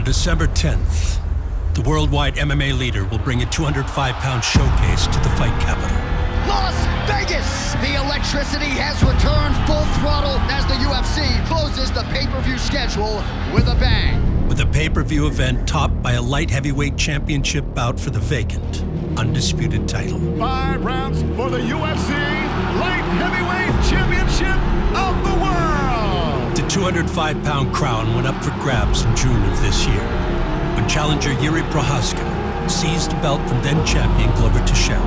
December 10th, the worldwide MMA leader will bring a 205-pound showcase to the fight capital. Las Vegas! The electricity has returned full throttle as the UFC closes the pay-per-view schedule with a bang. With a pay-per-view event topped by a light heavyweight championship bout for the vacant, undisputed title. 5 rounds for the UFC light heavyweight championship of the world. The 205-pound crown went up for grabs in June of this year, when challenger Yuri Prochazka seized the belt from then-champion Glover Teixeira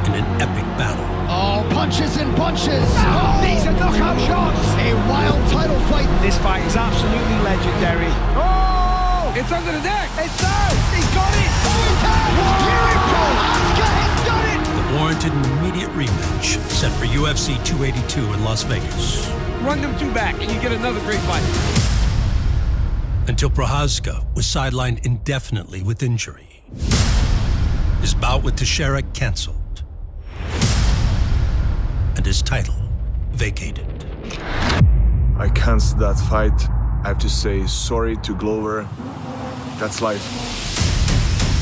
in an epic battle. Oh, punches and bunches! Oh, these are knockout shots! A wild title fight. This fight is absolutely legendary. Oh! It's under the neck! It's there! He's got it! Oh, he's out! Yuri Prochazka has done it! The warranted and immediate rematch set for UFC 282 in Las Vegas. Run them two back and you get another great fight. Until Prochazka was sidelined indefinitely with injury. His bout with Teixeira canceled. And his title vacated. I canceled that fight. I have to say sorry to Glover. That's life.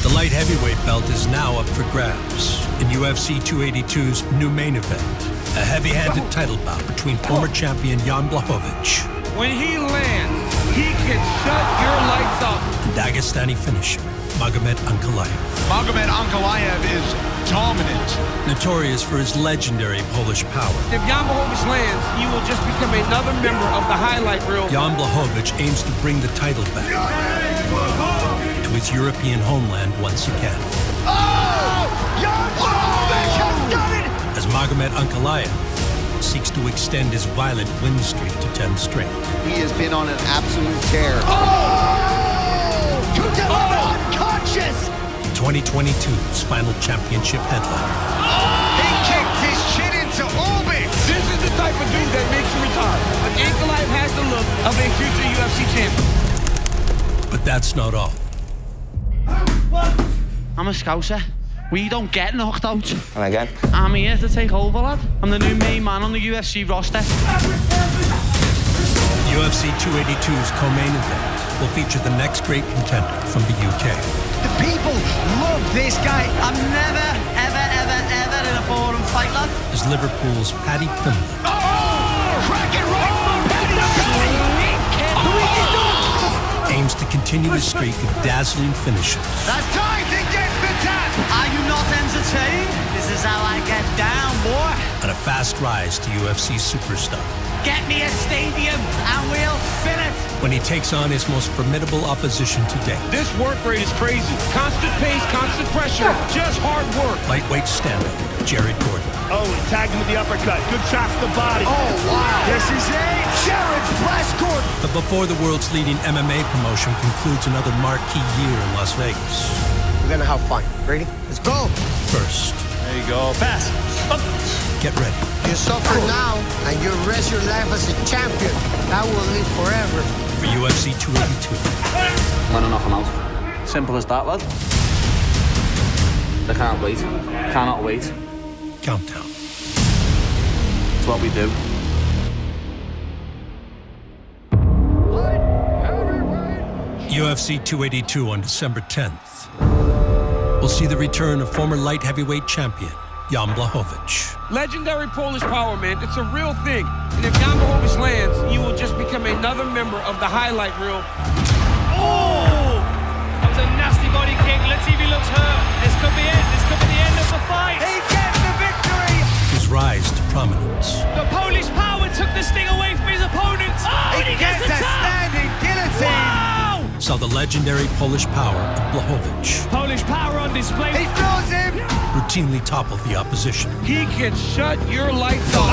The light heavyweight belt is now up for grabs in UFC 282's new main event. A heavy-handed title bout between former champion Jan Blachowicz. When he lands, he can shut your lights off. And Dagestani finisher Magomed Ankalaev. Magomed Ankalaev is dominant. Notorious for his legendary Polish power. If Jan Blachowicz lands, he will just become another member of the highlight reel. Jan Blachowicz aims to bring the title back to his European homeland once again. Oh! Jan Blachowicz has done it! As Magomed Ankalaev seeks to extend his violent win streak to 10 straight. He has been on an absolute tear. Oh! To deliver unconscious! 2022's final championship headliner. He kicked his chin into orbit. This is the type of dude that makes you retire. But Ankalaev has the look of a future UFC champion. But that's not all. I'm a scouser. We don't get knocked out. And again? I'm here to take over, lad. I'm the new main man on the UFC roster. UFC 282's co-main event will feature the next great contender from the UK. The people love this guy. I'm never, ever in a boring fight, lad. As Liverpool's Paddy Pimblett Oh! Cracking right from Paddy aims to continue his streak of dazzling finishes. That's time to get the tap! Are you not entertained? This is how I get down, boy. And a fast rise to UFC superstar. Get me a stadium and we'll fill it. When he takes on his most formidable opposition to date. This work rate is crazy. Constant pace, constant pressure, just hard work. Lightweight stand-up, Jared Gordon. Oh, he tagged him with the uppercut. Good shot to the body. Oh, wow! This is it! Jared Flash Gordon! But before the world's leading MMA promotion concludes another marquee year in Las Vegas. We're gonna have fun. Ready? Let's go! First, There you go. Pass. Up. get ready. You suffer now, and you rest your life as a champion. That will live forever. For UFC 282. I'm gonna knock him out. Simple as that, lad. I can't wait. Cannot wait. Countdown. It's what we do. UFC 282 on December 10th. We'll see the return of former light heavyweight champion Jan Blachowicz. Legendary Polish power, man. It's a real thing. And if Jan Blachowicz lands, he will just become another member of the highlight reel. Oh! That was a nasty body kick. Let's see if he looks hurt. This could be it. This could be the end of the fight. He gets the victory! His rise to prominence. The Polish power took the sting away from his opponent. Oh, and he gets the tap! standing guillotine! Wow! Saw the legendary Polish power of Blachowicz Polish power on display. He throws him! routinely topple the opposition. He can shut your lights off.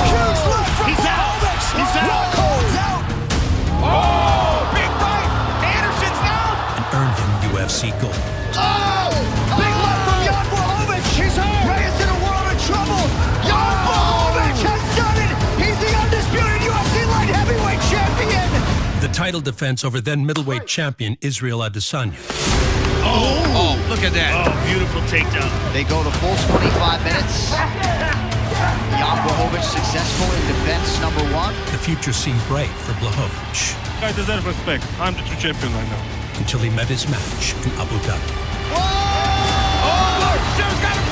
Huge left from He's out. Blachowicz! He's out. Rockhold's out! Oh! Big right! Anderson's down! And earned him UFC gold. Oh! Big left from Jan Blachowicz! He's hurt! Reyes in a world of trouble! Jan Blachowicz has done it! He's the undisputed UFC light heavyweight champion! The title defense over then middleweight champion Israel Adesanya. Oh, look at that. Oh, beautiful takedown. They go to full 25 minutes. Jan Blachowicz successful in defense number 1. The future seemed bright for Blachowicz. I deserve respect. I'm the true champion right now. Until he met his match in Abu Dhabi. There's got him.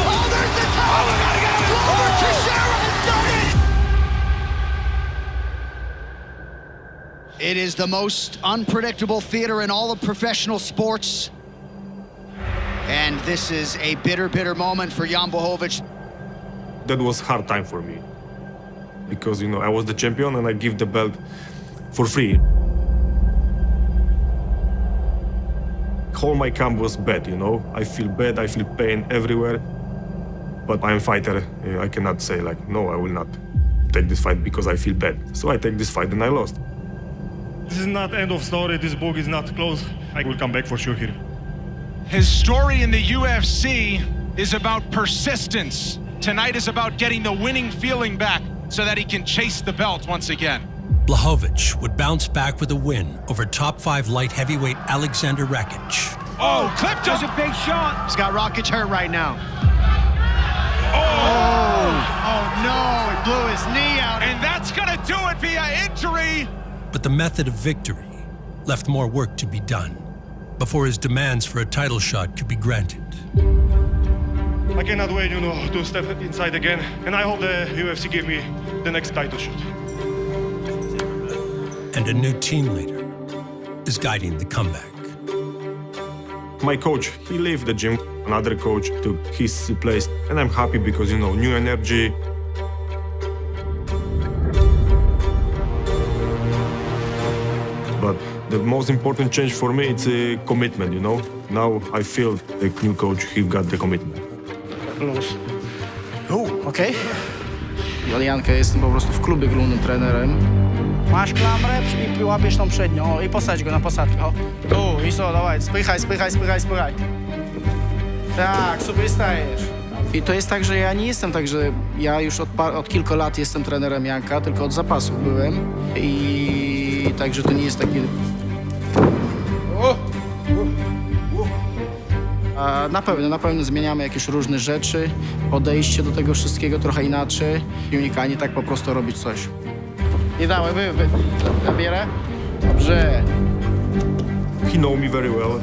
Oh, there's the top. Oh, we gotta get him. Over Teixeira has done it. It is the most unpredictable theater in all of professional sports. And this is a bitter, bitter moment for Jan Blachowicz. That was hard time for me. Because, I was the champion and I give the belt for free. Whole my camp was bad, I feel bad, I feel pain everywhere. But I'm a fighter. I cannot say no, I will not take this fight because I feel bad. So I take this fight and I lost. This is not end of story. This book is not closed. I will come back for sure here. His story in the UFC is about persistence. Tonight is about getting the winning feeling back so that he can chase the belt once again. Blachowicz would bounce back with a win over top 5 light heavyweight Alexander Rakic. Oh, clipped him! There's a big shot. Scott Rakic hurt right now. Oh no, he blew his knee out. And that's gonna do it via injury. But the method of victory left more work to be done before his demands for a title shot could be granted. I cannot wait, to step inside again. And I hope the UFC give me the next title shot. And a new team leader is guiding the comeback. My coach, he left the gym. Another coach took his place. And I'm happy because, new energy. But the most important change for me, it's a commitment, Now I feel the new coach, he got the commitment. Okej. Janka, jestem po prostu w klubie głównym trenerem. Masz klamrę i łapiesz tą przednią, i posadź go na posadkę. Tu, i co, dawaj, spychaj. Tak, sobie stajesz. I to jest tak, że ja nie jestem tak, że ja już od kilku lat jestem trenerem Janka, tylko od zapasu byłem. I także to nie jest takie... Na pewno zmieniamy jakieś różne rzeczy, podejście do tego wszystkiego trochę inaczej. A nie tak po prostu robić coś. Nie dawaj, zabierę. Dobrze. He know me very well,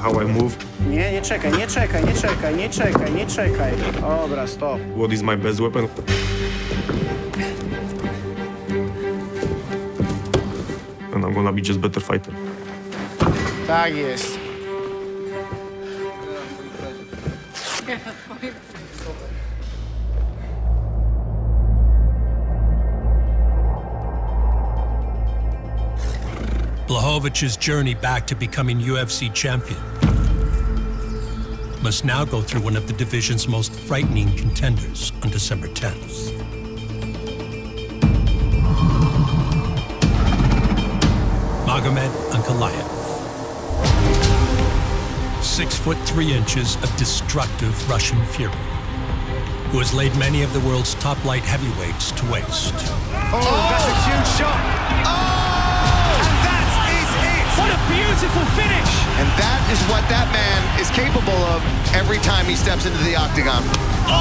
how I move. Nie czekaj. Dobra, stop. What is my best weapon? And I'm gonna be just better fighter. Tak jest. Blachowicz's journey back to becoming UFC champion must now go through one of the division's most frightening contenders on December 10th. Magomed Ankalaev. 6'3" of destructive Russian fury, who has laid many of the world's top light heavyweights to waste. Oh, that's a huge shot. Oh, and that is it. What a beautiful finish! And that is what that man is capable of every time he steps into the octagon. Oh!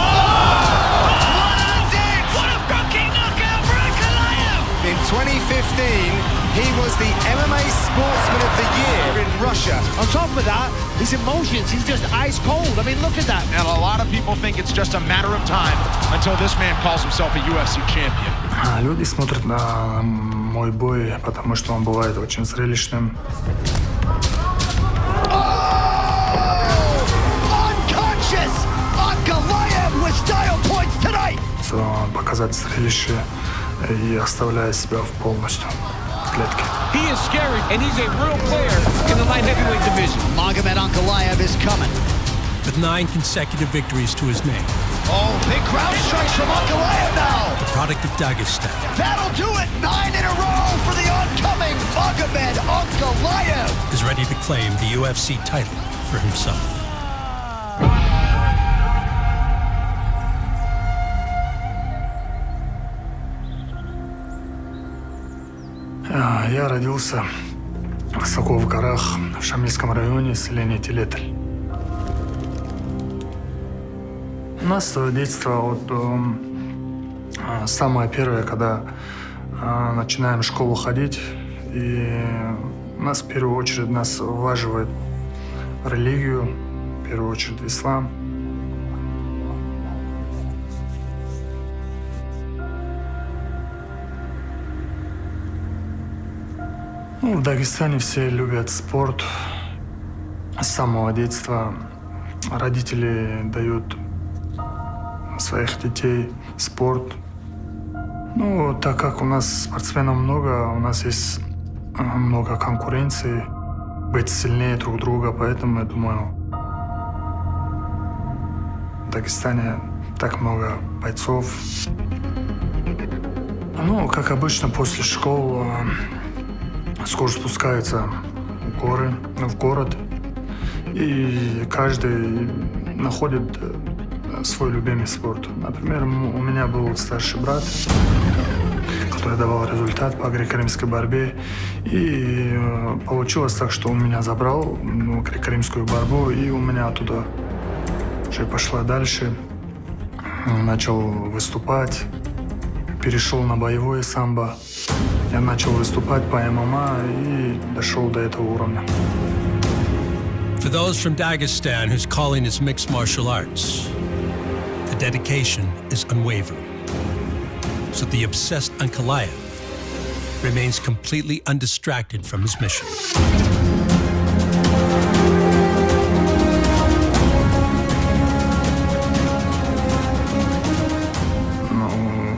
That's it! What a fucking knockout for Ankalaev! In 2015, he was the MMA Sportsman of the Year in Russia. On top of that, his emotions, he's just ice cold. I mean, look at that. And a lot of people think it's just a matter of time until this man calls himself a UFC champion. Люди смотрят на мой бой, потому что он бывает очень зрелищным. Unconscious! Ankalaev with style points tonight! Показать зрелище и оставляя себя полностью в клетке. He is scary, and he's a real player in the light heavyweight division. Magomed Ankalaev is coming. With 9 consecutive victories to his name. Oh, big crowd strikes from Ankalaev now. The product of Dagestan. That'll do it. 9 in a row for the oncoming Magomed Ankalaev. Is ready to claim the UFC title for himself. Я родился высоко в горах в Шамильском районе, селение Телетель. У нас детство самое первое, когда начинаем в школу ходить, И нас в первую очередь нас уваживает религию, в первую очередь ислам. Ну, в Дагестане все любят спорт. С самого детства родители дают своих детей спорт. Ну, так как у нас спортсменов много, у нас есть много конкуренции, быть сильнее друг друга, поэтому, я думаю, в Дагестане так много бойцов. Ну, как обычно, после школ скоро спускаются в город, и каждый находит свой любимый спорт. Например, у меня был старший брат, который давал результат по греко-римской борьбе. И получилось так, что он меня забрал в греко-римскую борьбу, и у меня оттуда уже пошла дальше. Начал выступать, перешел на боевое самбо. Я начал выступать по ММА и дошел до этого уровня. For those from Dagestan whose calling is mixed martial arts, the dedication is unwavering. So the obsessed Ankalaev remains completely undistracted from his mission.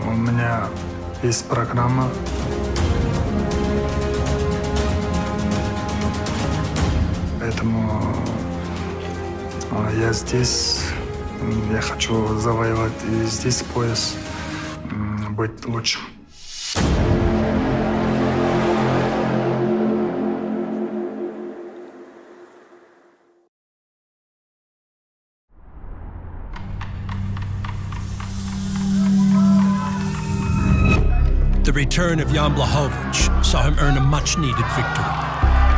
У меня есть программа. Поэтому я здесь, я хочу завоевать и здесь пояс, быть лучшим. The return of Jan Blachowicz saw him earn a much-needed victory.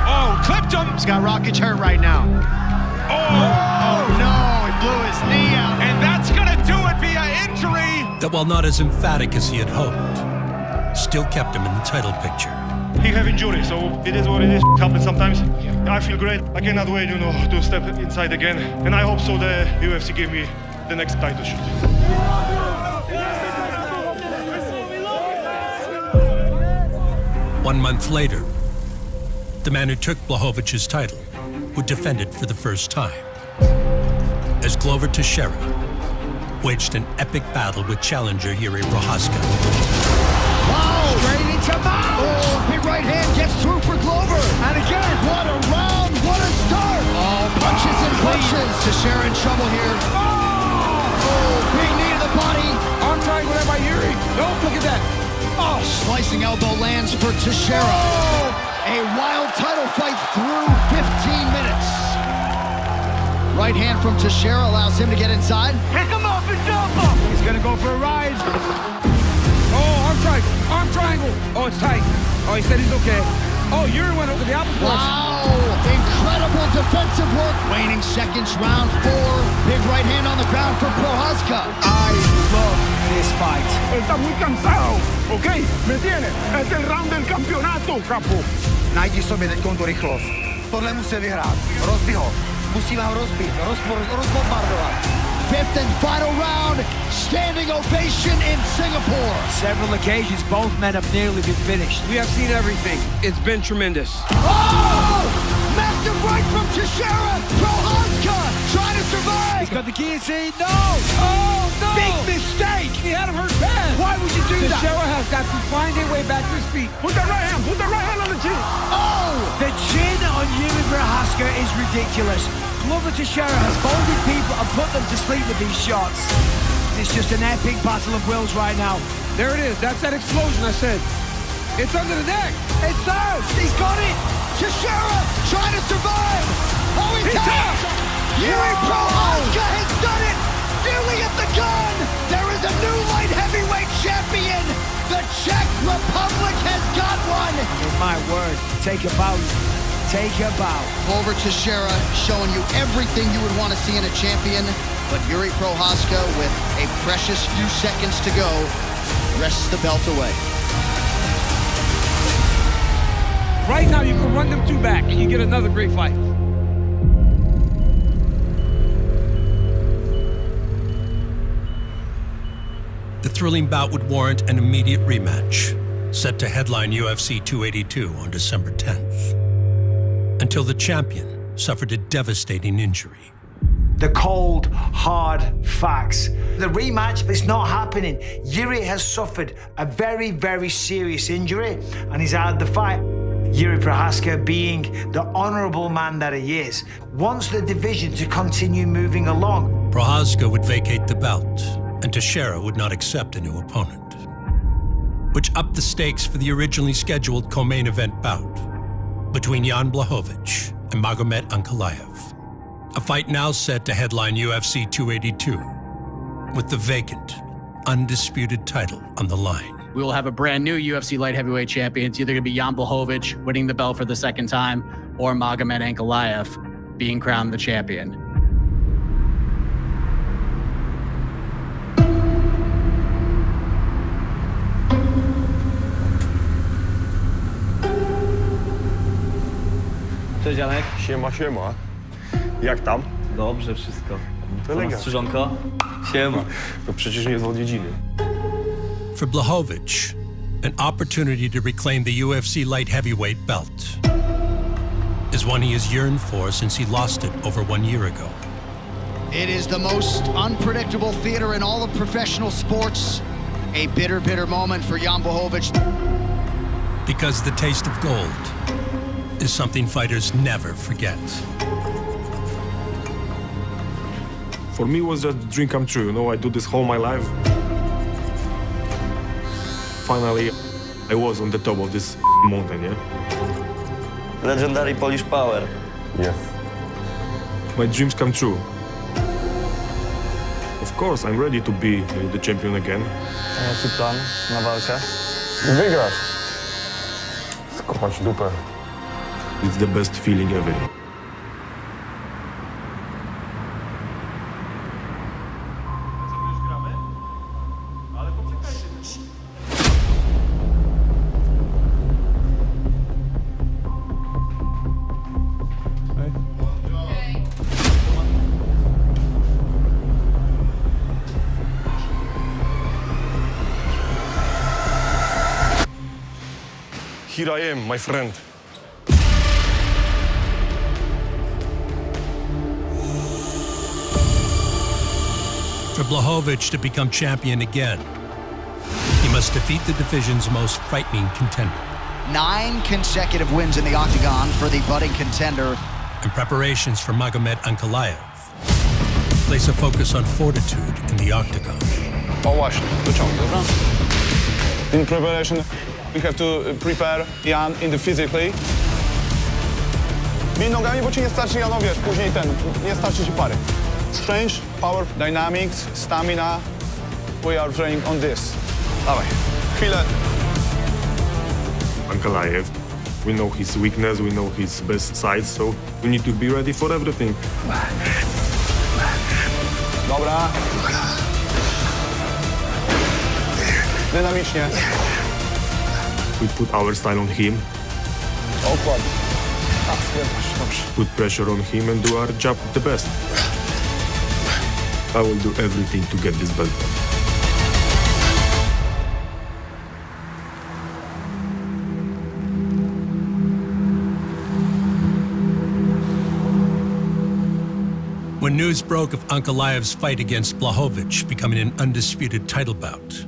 Oh, clipped him! Scott Rocket's hurt right now. Oh no, he blew his knee out. And that's gonna do it via injury. That, while not as emphatic as he had hoped, still kept him in the title picture. He have injury, so it is what it is. It happens sometimes. I feel great. I cannot wait, to step inside again. And I hope so the UFC give me the next title shot. 1 month later, the man who took Blachowicz's title would defend it for the first time, as Glover Teixeira waged an epic battle with challenger Yuri Prochazka. Wow! Straight into mount! Oh, big right hand gets through for Glover. And again, what a round, what a start! Oh, punches and punches. Teixeira in trouble here. Oh, big knee to the body. Arm triangle there by Yuri. Nope, look at that. Oh, slicing elbow lands for Teixeira. Oh, a wild title fight through 15 minutes. Right hand from Teixeira allows him to get inside. Pick him up and dump him. He's gonna go for a ride. Oh, arm triangle. Oh, it's tight. Oh, he said he's okay. Oh, Yuri went over the apple box. Wow, incredible defensive work. Waning seconds, round 4. Big right hand on the ground for Prochazka. I love this fight. Está muy cansado, ¿ok? ¿Me entiendes? Es el round del campeonato, capo. Najdi sobě teď tu rychlost. Tohle musí vyhrát. Rozbij ho. Musíme ho rozbít, rozbombardovat. 5th and final round, standing ovation in Singapore. Several occasions, both men have nearly been finished. We have seen everything. It's been tremendous. Oh! Massive right from Teixeira. Prochazka trying to survive. He's got the guillotine. No! Oh, no! Big mistake! He had him hurt bad. Why would you do that? Teixeira has got to find a way back to his feet. Put that right hand on the chin. Oh! The chin on Yuri Prochazka is ridiculous. Glover Teixeira has folded people and put them to sleep with these shots. It's just an epic battle of wills right now. There it is. That's that explosion I said. It's under the neck. It's there. He's got it. Teixeira trying to survive. Oh, he's out. Yuri Prochazka has done it. Nearly at the gun. There is a new light heavyweight champion. The Czech Republic has got one. In my word, take a bow. Take a bow. Glover Teixeira showing you everything you would want to see in a champion, but Yuri Prochazka, with a precious few seconds to go, wrests the belt away. Right now, you can run them two back, and you get another great fight. The thrilling bout would warrant an immediate rematch, set to headline UFC 282 on December 10th, until the champion suffered a devastating injury. The cold, hard facts. The rematch is not happening. Yuri has suffered a very, very serious injury, and he's out of the fight. Yuri Prochazka, being the honorable man that he is, wants the division to continue moving along. Prochazka would vacate the belt, and Teixeira would not accept a new opponent, which upped the stakes for the originally scheduled co-main event bout between Jan Blachowicz and Magomed Ankalaev. A fight now set to headline UFC 282 with the vacant, undisputed title on the line. We will have a brand new UFC light heavyweight champion. It's either going to be Jan Blachowicz winning the belt for the second time or Magomed Ankalaev being crowned the champion. Cześć Janek. Siema, siema. Jak tam? Dobrze wszystko. To elegancko. Strzyżonko? Siema. To przecież nie z odwiedziny. For Blachowicz, an opportunity to reclaim the UFC light heavyweight belt is one he has yearned for since he lost it over 1 year ago. It is the most unpredictable theater in all of professional sports. A bitter, bitter moment for Jan Blachowicz. Because the taste of gold is something fighters never forget. For me, it was just a dream come true. You know, I do this all my life. Finally, I was on the top of this mountain, yeah? Legendary Polish Power. Yes. My dreams come true. Of course, I'm ready to be the champion again. A jaki plan na walkę? Wygrasz. Skopać dupę. It's the best feeling ever. Here I am, my friend. For Blachowicz to become champion again, he must defeat the division's most frightening contender. 9 consecutive wins in the octagon for the budding contender. And preparations for Magomed Ankalaev place a focus on fortitude in the octagon. O właśnie, dociągnij, dobra? In preparation, we have to prepare Jan in the physically. Bij nogami, bo ci nie starczy, Jano, wiesz, później nie starczy ci pary. Strength, power, dynamics, stamina. We are training on this. Dawaj, chwilę. Ankalaev, we know his weakness, we know his best side, so we need to be ready for everything. Dobra. Dynamicznie. We put our style on him. Dokładnie. Tak, dobrze. Put pressure on him and do our job the best. I will do everything to get this belt. When news broke of Ankalaev's fight against Blachowicz becoming an undisputed title bout,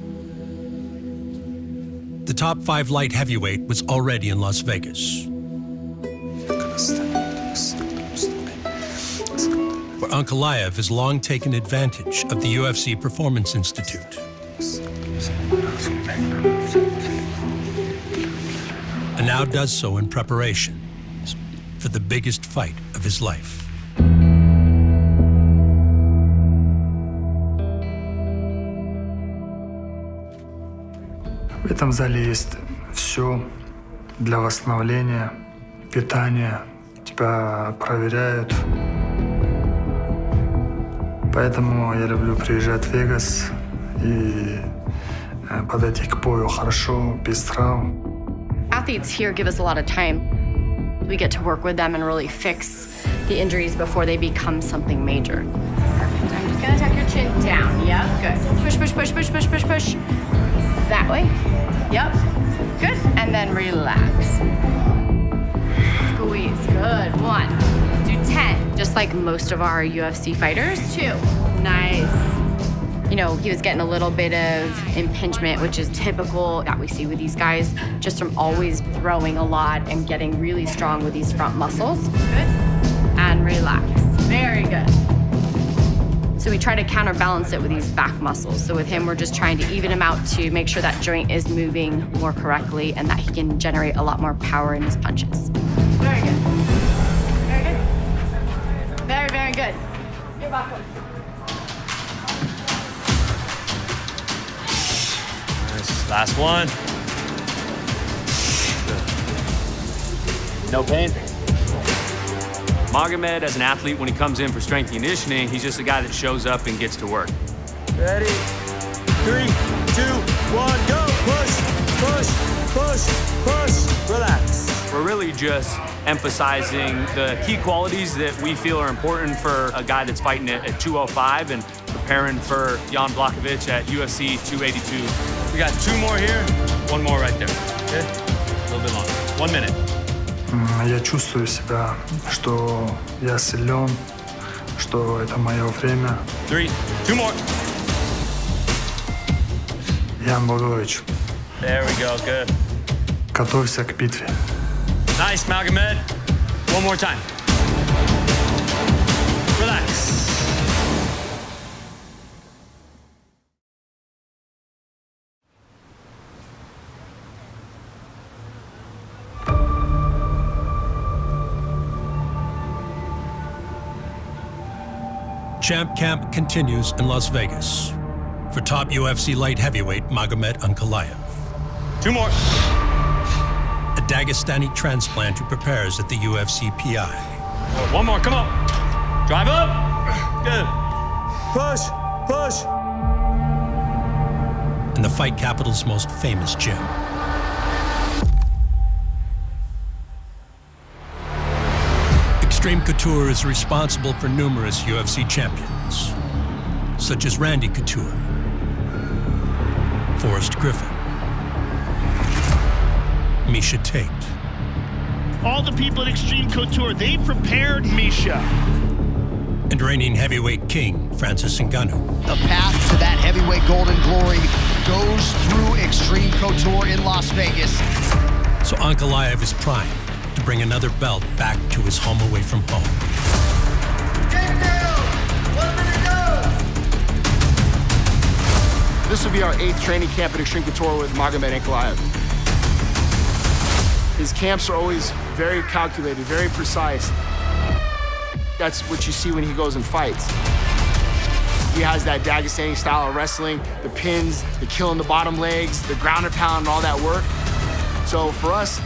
the top 5 light heavyweight was already in Las Vegas, where Ankalaev has long taken advantage of the UFC Performance Institute. And now does so in preparation for the biggest fight of his life. В этом зале есть все для восстановления, питания. Тебя проверяют. Поэтому я люблю приезжать в Вегас и подойти к бою хорошо, без травм. At athletes here give us a lot of time. We get to work with them and really fix the injuries before they become something major. Perfect. I'm just gonna tuck your chin down. Yep, good. Push, push, push, push, push, push, push. That way. Yep. Good. And then relax. Squeeze. Good. 1. Do 10. Just like most of our UFC fighters. 2. Nice. You know, he was getting a little bit of impingement, which is typical that we see with these guys, just from always throwing a lot and getting really strong with these front muscles. Good. And relax. Very good. So we try to counterbalance it with these back muscles. So with him, we're just trying to even him out to make sure that joint is moving more correctly and that he can generate a lot more power in his punches. Very good. Very good. Very, very good. You're welcome. Nice. Last one. Good. No pain? Magomed, as an athlete, when he comes in for strength and conditioning, he's just a guy that shows up and gets to work. Ready? 3, 2, 1, go! Push, push, push, push. Relax. We're really just emphasizing the key qualities that we feel are important for a guy that's fighting at 205 and preparing for Jan Blachowicz at UFC 282. We got 2 more here, 1 more right there. Okay? A little bit longer. 1 minute. Я чувствую себя, что я силен, что это мое время. 3, 2 more. Ян Блахович. There we go, good. Готовься к битве. Nice, Magomed. 1 more time. Relax. Champ Camp continues in Las Vegas for top UFC light heavyweight Magomed Ankalaev. 2 more. A Dagestani transplant who prepares at the UFC PI. 1 more, come on. Drive up. Good. Push, push. In the fight capital's most famous gym. Extreme Couture is responsible for numerous UFC champions, such as Randy Couture, Forrest Griffin, Misha Tate. All the people at Extreme Couture, they prepared Misha. And reigning heavyweight king, Francis Ngannou. The path to that heavyweight golden glory goes through Extreme Couture in Las Vegas. So Ankalaev is primed to bring another belt back to his home away from home. This will be our 8th training camp at Extreme Couture with Magomed Ankalaev. His camps are always very calculated, very precise. That's what you see when he goes and fights. He has that Dagestani style of wrestling, the pins, the killing the bottom legs, the ground and pound, and all that work. So for us,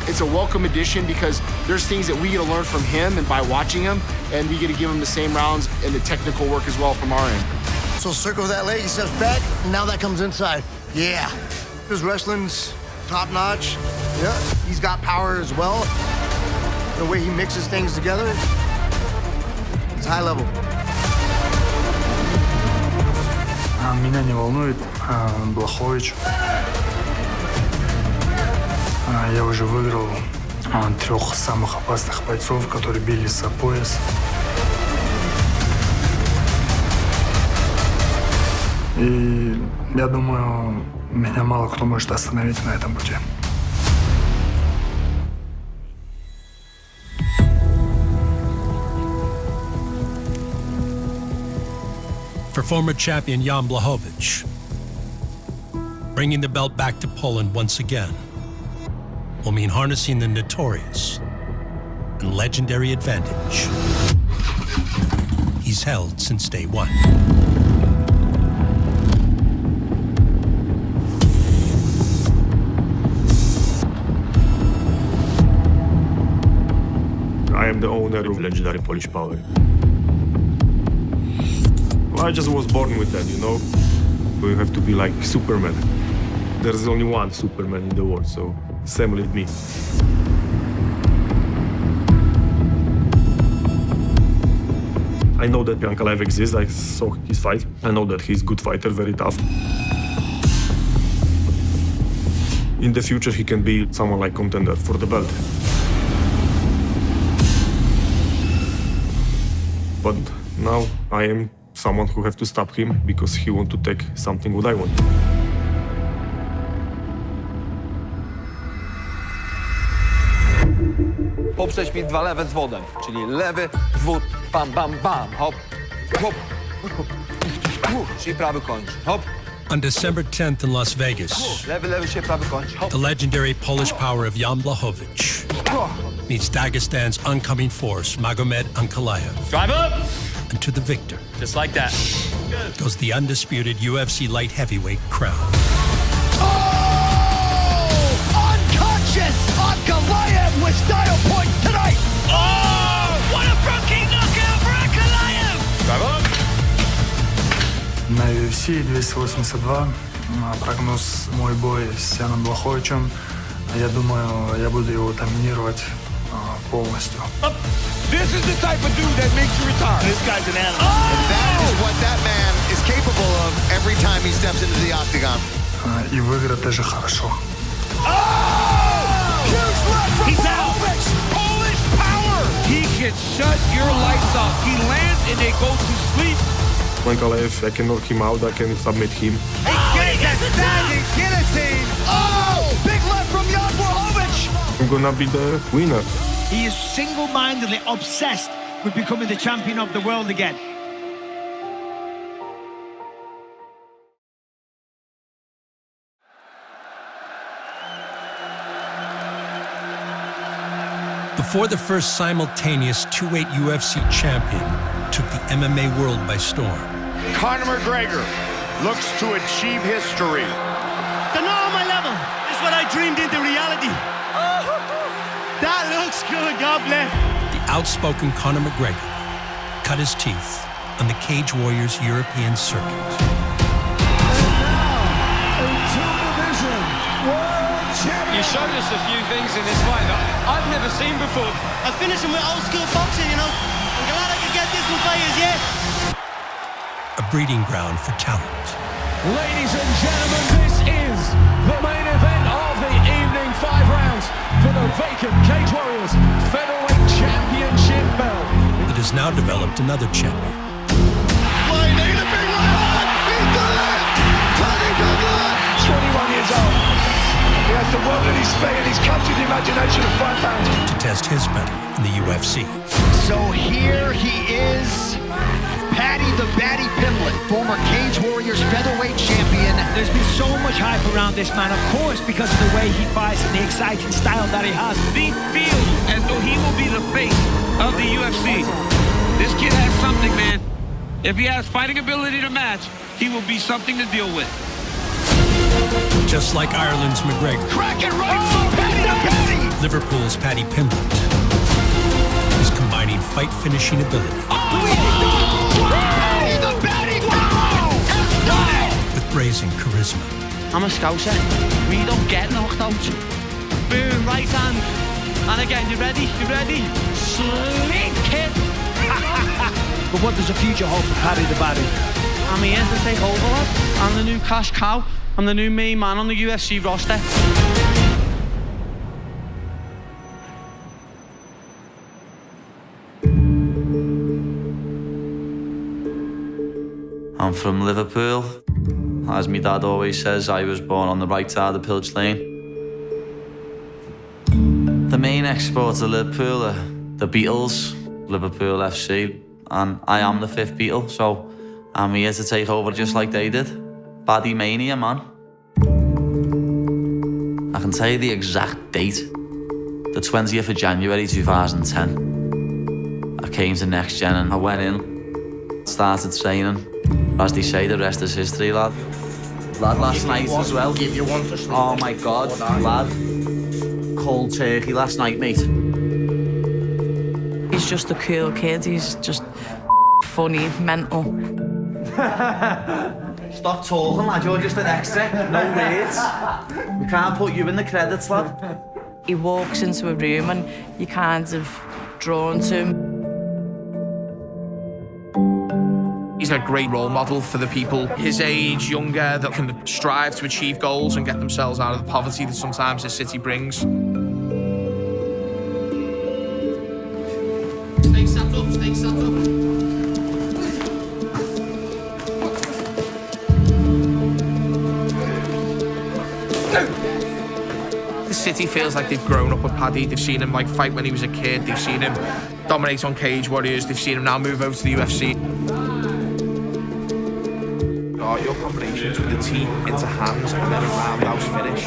it's a welcome addition because there's things that we get to learn from him and by watching him, and we get to give him the same rounds and the technical work as well from our end. So circle that leg, he steps back, and now that comes inside. Yeah. His wrestling's top notch. Yeah. He's got power as well. The way he mixes things together, it's high level. Меня не волнует Блахович. Я уже выиграл 3 самых опасных бойцов, которые бились за пояс. И я думаю, меня мало кто может остановить на этом пути. For former champion Jan Blachowicz, bringing the belt back to Poland once again will mean harnessing the notorious and legendary advantage he's held since day one. I am the owner of legendary Polish Power. I just was born with that, you know? You have to be like Superman. There's only one Superman in the world, so Same with me. I know that Ankalaev exists. I saw his fight. I know that he's a good fighter, very tough. In the future, he can be someone like contender for the belt. But now I am someone who have to stop him because he want to take something what I want. Poprzeć mi 2 lewe z wodem, czyli lewy, wód, bam, bam, bam, hop, hop, hop, czyli prawy kończ, hop. On December 10th in Las Vegas, Lewy, lewy się, prawy kończ, hop. the legendary Polish power of Jan Blachowicz meets Dagestan's oncoming force, Magomed Ankalaev. Drive up! And to the victor, Just like that. goes the undisputed UFC light heavyweight crown. Unconscious! Ankalaev with style points tonight! Oh! What a front kick knockout for Ankalaev! Drive up! На UFC 282 прогноз мой бой с Яном Блаховичем. Я думаю, я буду его доминировать полностью. This is the type of dude that makes you retire. This guy's an animal. And that is what that man is capable of every time he steps into the octagon. И выиграть тоже хорошо. Huge left from Blachowicz! Polish power! He can shut your lights off. He lands and they go to sleep. Ankalaev, I can knock him out, I can submit him. He gets a standing guillotine! Oh! Big left from Jan Blachowicz! I'm gonna be the winner. He is single-mindedly obsessed with becoming the champion of the world again. Before the first simultaneous 2-weight UFC champion took the MMA world by storm. Conor McGregor looks to achieve history. They're not on my level. It's what I dreamed into reality. That looks good, God bless. The outspoken Conor McGregor cut his teeth on the Cage Warriors European circuit. You showed us a few things in this fight that I've never seen before. I finished him with old school boxing, you know. I'm glad I could get this in fighters, yeah. A breeding ground for talent. Ladies and gentlemen, this is the main event of the evening. 5 rounds for the vacant Cage Warriors Featherweight Championship belt. It has now developed another champion. Flying in a big right on. He's done it. Tony Douglas. 21 years old. He has the world at his feet and he's captured the imagination of 5 pounds. To test his mettle in the UFC. So here he is, Paddy the Baddy Pimblett, former Cage Warriors featherweight champion. There's been so much hype around this man, of course, because of the way he fights and the exciting style that he has. They feel as though he will be the face of the UFC. This kid has something, man. If he has fighting ability to match, he will be something to deal with. Just like Ireland's McGregor. Crack it right from Paddy to Paddy. Liverpool's Paddy Pimblett is combining fight finishing ability Paddy the Baddy has done it. with brazen charisma. I'm a scouser. We don't get knocked out. Boom, right hand. And again, you ready? You ready? Slick kick. But what does the future hold for Paddy the Baddy? I'm here to take over, lad. I'm the new cash cow. I'm the new main man on the UFC roster. I'm from Liverpool. As my dad always says, I was born on the right side of Pilch Lane. The main exports of Liverpool are the Beatles, Liverpool FC, and I am the 5th Beatle, so I'm here to take over just like they did. Baddy Mania, man. I can tell you the exact date. The 20th of January 2010. I came to Next Gen and I went in, started training. As they say, the rest is history, lad. Lad, last night as well. Give you one for sleep. Oh my God, lad. Cold turkey last night, mate. He's just a cool kid. He's just funny, mental. Stop talking, lad. You're just an extra. No words. We can't put you in the credits, lad. He walks into a room and you're kind of drawn to him. He's a great role model for the people his age, younger, that can strive to achieve goals and get themselves out of the poverty that sometimes this city brings. Stay sat up, stay sat up. The city feels like they've grown up with Paddy. They've seen him like fight when he was a kid. They've seen him dominate on Cage Warriors. They've seen him now move over to the UFC. Your combinations with the team into hands and then a roundhouse finish.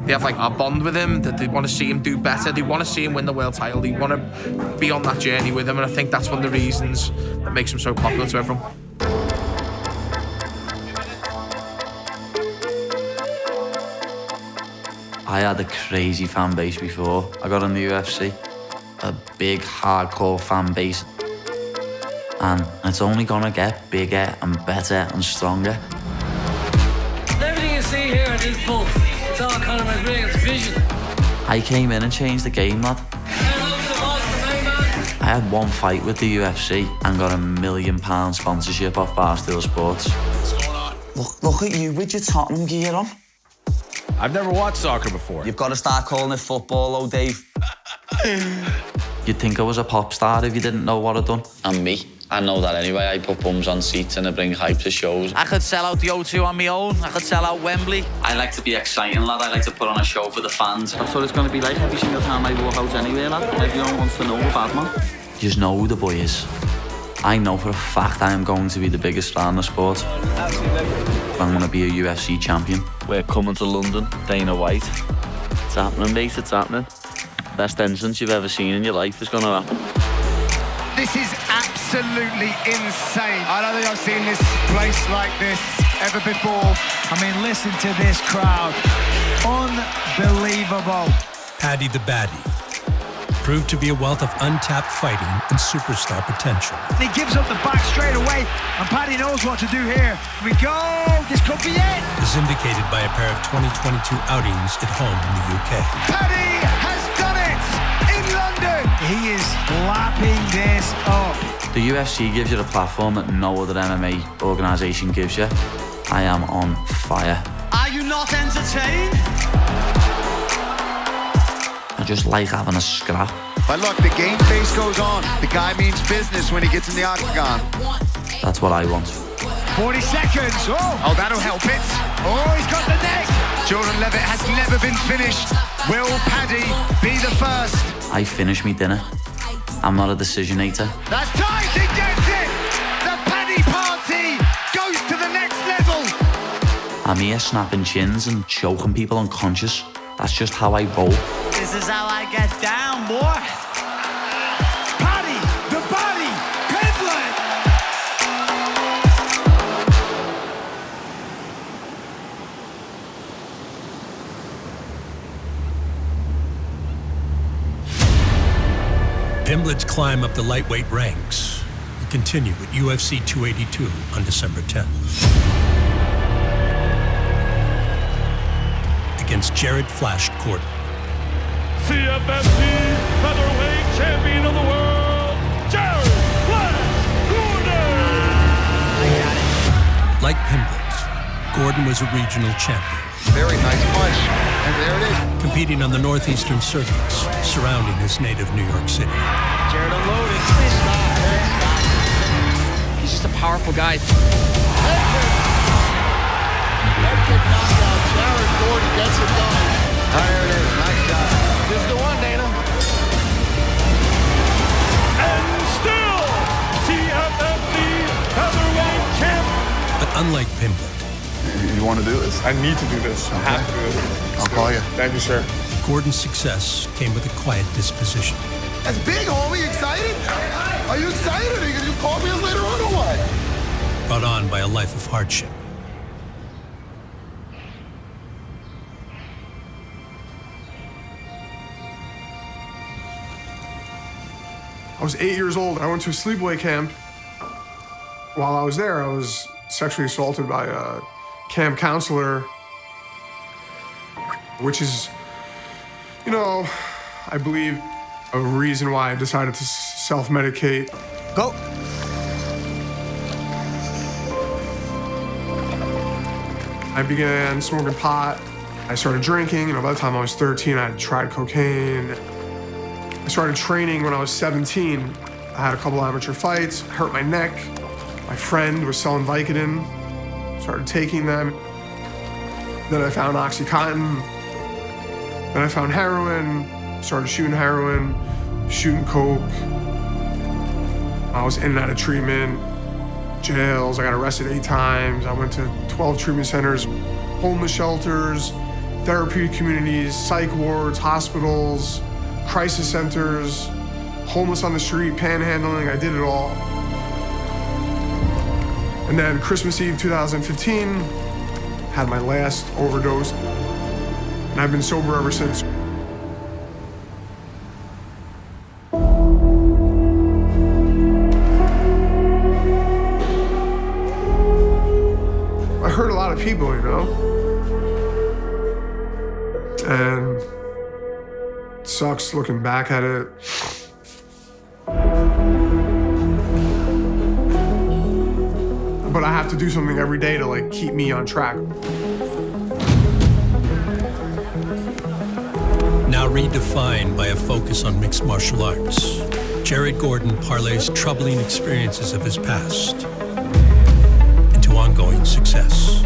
They have like a bond with him that they want to see him do better. They want to see him win the world title. They want to be on that journey with him, and I think that's one of the reasons that makes him so popular to everyone. I had a crazy fan base before I got in the UFC. A big, hardcore fan base. And it's only gonna get bigger and better and stronger. Everything you see here in this book, it's all Conor McGregor's vision. I came in and changed the game, lad. I had one fight with the UFC and got £1 million sponsorship off Barstool Sports. Look at you with your Tottenham gear on. I've never watched soccer before. You've got to start calling it football, though, Dave. You'd think I was a pop star if you didn't know what I'd done. And me. I know that anyway. I put bums on seats and I bring hype to shows. I could sell out the O2 on my own. I could sell out Wembley. I like to be exciting, lad. I like to put on a show for the fans. That's what it's going to be like every single time I walk out anywhere, lad. Everyone wants to know the bad man. You just know who the boy is. I know for a fact I am going to be the biggest star in the sport. I'm going to be a UFC champion. We're coming to London, Dana White. It's happening, mate. It's happening. Best entrance you've ever seen in your life is going to happen. This is absolutely insane. I don't think I've seen this place like this ever before. I mean, listen to this crowd. Unbelievable. Paddy the Baddy proved to be a wealth of untapped fighting and superstar potential. He gives up the back straight away, and Paddy knows what to do here. Here we go. This could be it. Is indicated by a pair of 2022 outings at home in the UK. Paddy has done it in London. He is lapping this up. The UFC gives you the platform that no other MMA organisation gives you. I am on fire. Are you not entertained? I just like having a scrap. But look, the game face goes on. The guy means business when he gets in the octagon. That's what I want. 40 seconds. Oh, that'll help it. Oh, he's got the neck. Jordan Levitt has never been finished. Will Paddy be the first? I finish me dinner. I'm not a decisionator. That's tight. He gets it. The Paddy party goes to the next level. I'm here snapping chins and choking people unconscious. That's just how I roll. This is how I get down, boy. Paddy, the Baddy, Pimblett. Pimblett's climb up the lightweight ranks will continue at UFC 282 on December 10th. Against Jared Flash Gordon. CFFC featherweight champion of the world, Jared Flash Gordon! Like Pimblett, Gordon was a regional champion. Very nice punch. And there it is. Competing on the northeastern circuits surrounding his native New York City. Jared unloaded. He's just a powerful guy. Jared Gordon gets it done. There it is. Nice job. This is the one, Dana. And still, CFFC featherweight champ. But unlike Pimblett, You want to do this? I need to do this. I have to do it. I'll call you. Thank you, sir. Gordon's success came with a quiet disposition. That's big, homie. Excited? Are you excited? Are you going to call me later on or what? Brought on by a life of hardship. I was 8 years old. I went to a sleepaway camp. While I was there, I was sexually assaulted by a camp counselor, which is, you know, I believe a reason why I decided to self-medicate. Go. I began smoking pot. I started drinking. You know, by the time I was 13, I had tried cocaine. I started training when I was 17. I had a couple amateur fights, hurt my neck. My friend was selling Vicodin, started taking them. Then I found Oxycontin. Then I found heroin, started shooting heroin, shooting coke. I was in and out of treatment, jails. I got arrested 8 times. I went to 12 treatment centers, homeless shelters, therapeutic communities, psych wards, hospitals, crisis centers, homeless on the street, panhandling. I did it all. And then Christmas Eve 2015, had my last overdose. And I've been sober ever since. I hurt a lot of people, you know? And it sucks looking back at it. But I have to do something every day to like keep me on track. Now redefined by a focus on mixed martial arts, Jared Gordon parlays troubling experiences of his past into ongoing success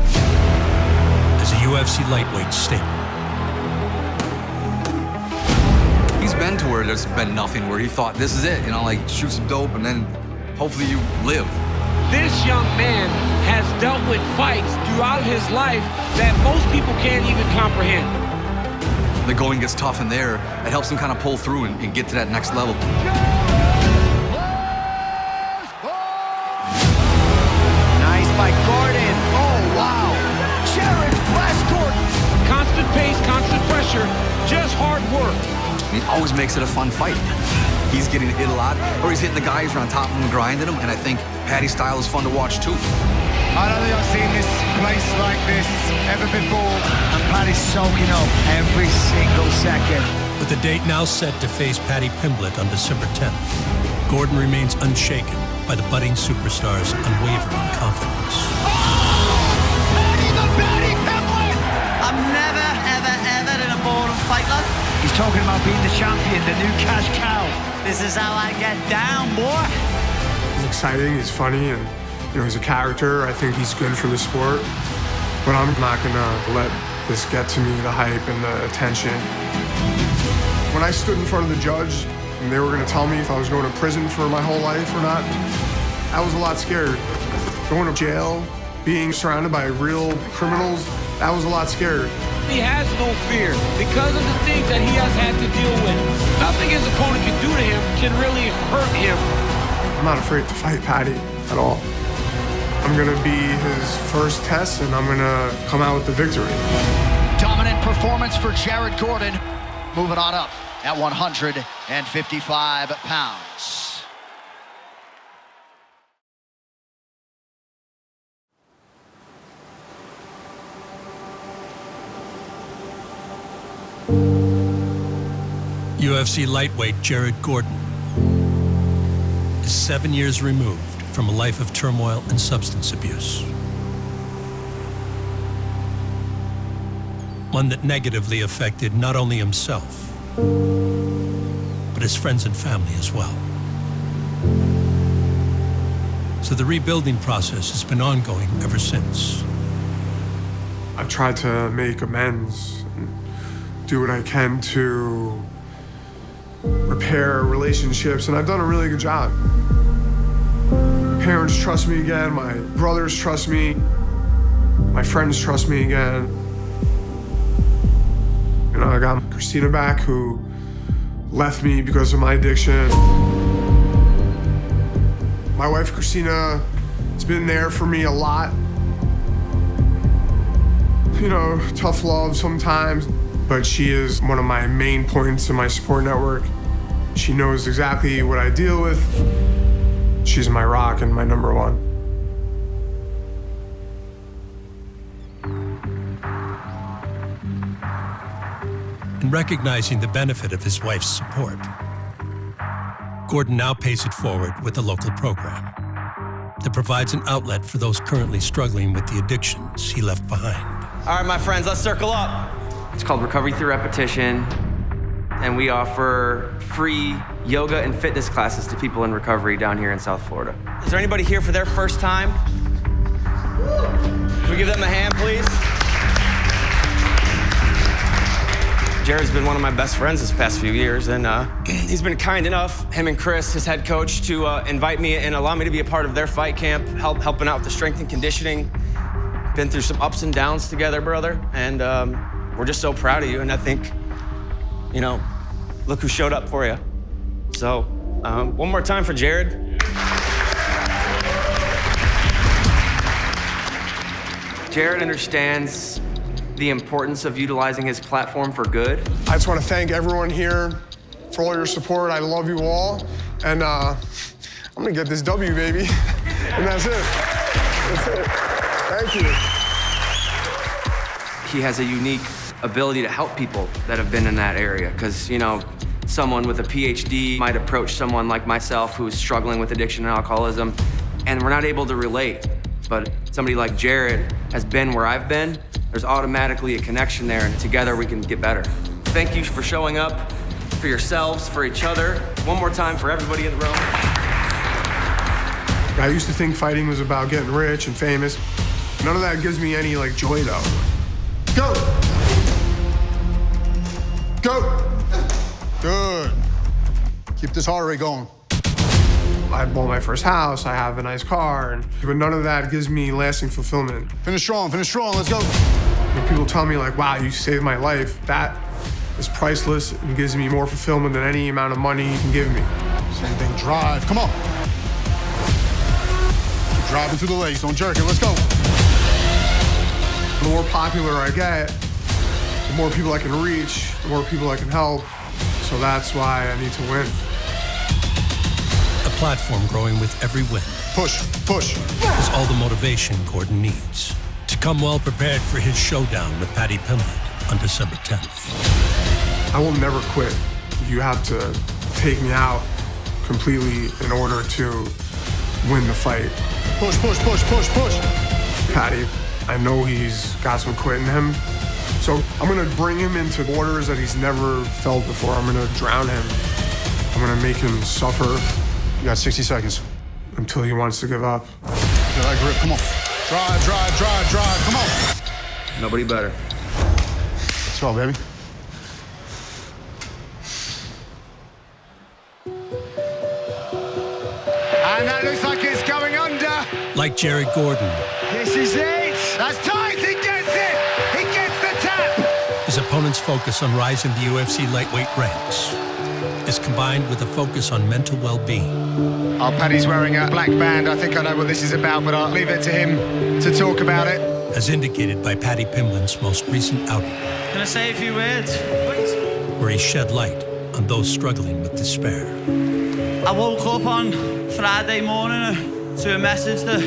as a UFC lightweight staple. He's been to where there's been nothing, where he thought, this is it, you know, like shoot some dope and then hopefully you live. This young man has dealt with fights throughout his life that most people can't even comprehend. The going gets tough in there, it helps him kind of pull through and get to that next level. Nice by Gordon. Oh, wow. Jared Flash Gordon. Constant pace, constant pressure, just hard work. He always makes it a fun fight. He's getting hit a lot, or he's hitting the guys who are on top of him and grinding them, and I think Paddy's style is fun to watch too. I don't think I've seen this place like this ever before. And Paddy's soaking up every single second. With the date now set to face Paddy Pimblett on December 10th, Gordon remains unshaken by the budding superstar's unwavering confidence. Paddy the Paddy Pimblett! I'm never, ever, ever in a boring fight, lad. He's talking about being the champion, the new cash cow. This is how I get down, boy. He's exciting, he's funny, and you know, he's a character. I think he's good for the sport. But I'm not gonna let this get to me, the hype and the attention. When I stood in front of the judge and they were gonna tell me if I was going to prison for my whole life or not, I was a lot scared. Going to jail, being surrounded by real criminals, that was a lot scary. He has no fear because of the things that he has had to deal with. Nothing his opponent can do to him can really hurt him. I'm not afraid to fight Paddy at all. I'm gonna be his first test and I'm gonna come out with the victory. Dominant performance for Jared Gordon. Moving on up at 155 pounds. UFC lightweight Jared Gordon is 7 years removed from a life of turmoil and substance abuse. One that negatively affected not only himself, but his friends and family as well. So the rebuilding process has been ongoing ever since. I've tried to make amends and do what I can to repair relationships, and I've done a really good job. My parents trust me again, my brothers trust me, my friends trust me again. You know, I got Christina back, who left me because of my addiction. My wife, Christina, has been there for me a lot. You know, tough love sometimes, but she is one of my main points in my support network. She knows exactly what I deal with. She's my rock and my number one. and recognizing the benefit of his wife's support, Gordon now pays it forward with a local program that provides an outlet for those currently struggling with the addictions he left behind. All right, my friends, let's circle up. It's called Recovery Through Repetition, and we offer free yoga and fitness classes to people in recovery down here in South Florida. Is there anybody here for their first time? Can we give them a hand, please? Jared's been one of my best friends this past few years, and he's been kind enough, him and Chris, his head coach, to invite me and allow me to be a part of their fight camp, helping out with the strength and conditioning. Been through some ups and downs together, brother, and we're just so proud of you, and I think, you know, look who showed up for you. So, one more time for Jared. Jared understands the importance of utilizing his platform for good. I just want to thank everyone here for all your support. I love you all. And I'm gonna get this W, baby. And that's it. That's it. Thank you. He has a unique ability to help people that have been in that area. Because, you know, someone with a PhD might approach someone like myself who's struggling with addiction and alcoholism, and we're not able to relate. But somebody like Jared has been where I've been. There's automatically a connection there, and together we can get better. Thank you for showing up for yourselves, for each other. One more time for everybody in the room. I used to think fighting was about getting rich and famous. None of that gives me any, like, joy, though. Go! Go! Good. Keep this heart rate going. I bought my first house, I have a nice car, but none of that gives me lasting fulfillment. Finish strong, let's go. When people tell me, like, wow, you saved my life, that is priceless and gives me more fulfillment than any amount of money you can give me. Same thing, drive, come on. Keep driving through the legs, don't jerk it, let's go. The more popular I get, the more people I can reach, the more people I can help. So that's why I need to win. A platform growing with every win. Push, push. Is all the motivation Gordon needs to come well prepared for his showdown with Paddy Pimblett on December 10th. I will never quit. You have to take me out completely in order to win the fight. Push, push, push, push, push. Paddy, I know he's got some quit in him. So I'm gonna bring him into waters that he's never felt before. I'm gonna drown him. I'm gonna make him suffer. You got 60 seconds. Until he wants to give up. Get that grip, come on. Drive, drive, drive, drive, come on. Nobody better. Let's go, baby. And that looks like it's going under. Like Jared Gordon. This is it. That's tight. He gets it. He gets the tap. His opponent's focus on rising the UFC lightweight ranks is combined with a focus on mental well-being. Oh, Paddy's wearing a black band. I think I know what this is about, but I'll leave it to him to talk about it. As indicated by Paddy Pimblett's most recent outing. Can I say a few words, please? Where he shed light on those struggling with despair. I woke up on Friday morning to a message that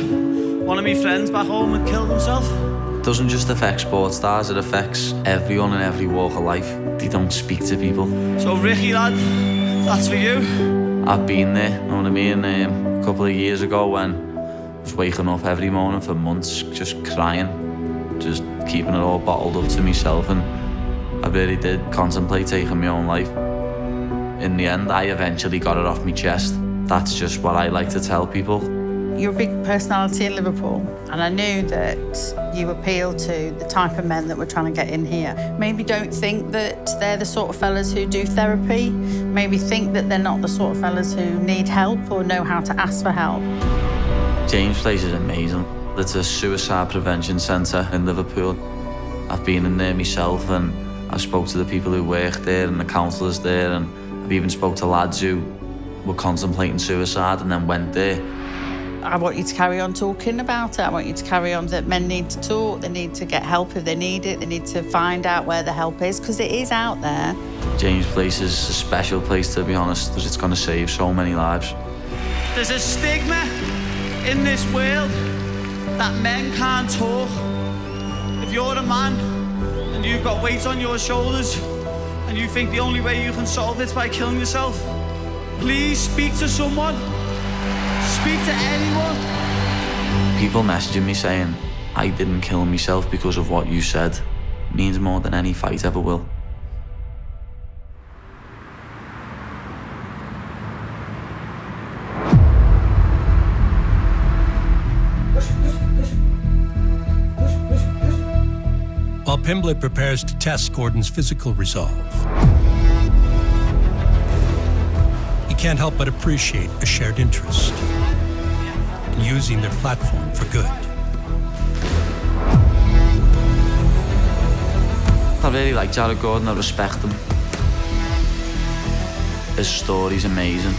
one of my friends back home had killed himself. It doesn't just affect sports stars, it affects everyone in every walk of life. They don't speak to people. So Ricky, lad, that's for you. I've been there, you know what I mean? A couple of years ago when I was waking up every morning for months, just crying, just keeping it all bottled up to myself, and I really did contemplate taking my own life. In the end, I eventually got it off my chest. That's just what I like to tell people. You're a big personality in Liverpool, and I knew that you appeal to the type of men that were trying to get in here. Maybe don't think that they're the sort of fellas who do therapy. Maybe think that they're not the sort of fellas who need help or know how to ask for help. James Place is amazing. It's a suicide prevention centre in Liverpool. I've been in there myself, and I've spoke to the people who work there and the counsellors there, and I've even spoke to lads who were contemplating suicide and then went there. I want you to carry on talking about it. I want you to carry on that men need to talk, they need to get help if they need it, they need to find out where the help is, because it is out there. James Place is a special place, to be honest, because it's going to save so many lives. There's a stigma in this world that men can't talk. If you're a man and you've got weight on your shoulders and you think the only way you can solve it's by killing yourself, please speak to someone. Speak to anyone. People messaging me saying, I didn't kill myself because of what you said, means more than any fight ever will. While Pimblett prepares to test Gordon's physical resolve, he can't help but appreciate a shared interest in using their platform for good. I really like Jared Gordon, I respect him. His story's amazing.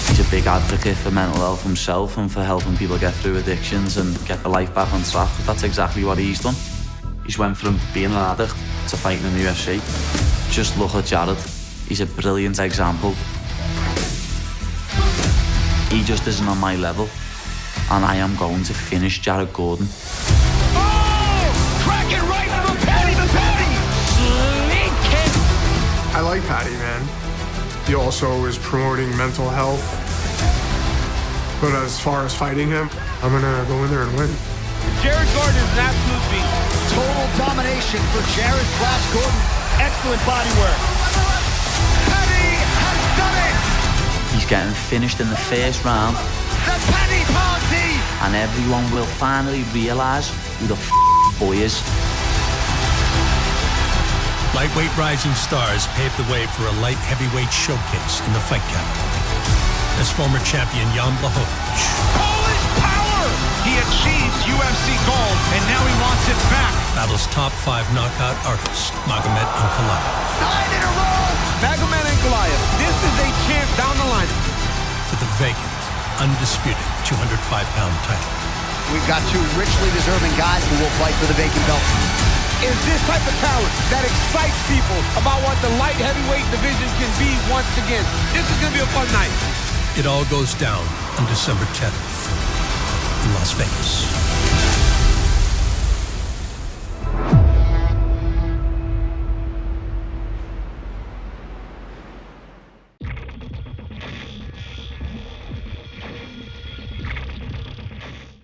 He's a big advocate for mental health himself and for helping people get through addictions and get their life back on track. That's exactly what he's done. He's went from being an addict to fighting in the UFC. Just look at Jared. He's a brilliant example. He just isn't on my level, and I am going to finish Jared Gordon. Crack it right from Paddy the Paddy! Sling kick! I like Paddy, man. He also is promoting mental health. But as far as fighting him, I'm gonna go in there and win. Jared Gordon is an absolute beast. Total domination for Jared Flash Gordon. Excellent body work. Paddy has done it! He's getting finished in the first round. The Paddy Party! And everyone will finally realise who the boy is. Lightweight rising stars paved the way for a light heavyweight showcase in the fight capital. As former champion Jan Blachowicz. Polish power! He achieved UFC gold, and now he wants it back. Battles top 5 knockout artist Magomed Ankalaev. 9 in a row! Magomed Ankalaev, this is a champ down the line. For the vacant, undisputed 205-pound title. We've got two richly deserving guys who will fight for the vacant belt. Is this type of talent that excites people about what the light heavyweight division can be once again. This is going to be a fun night. It all goes down on December 10th in Las Vegas.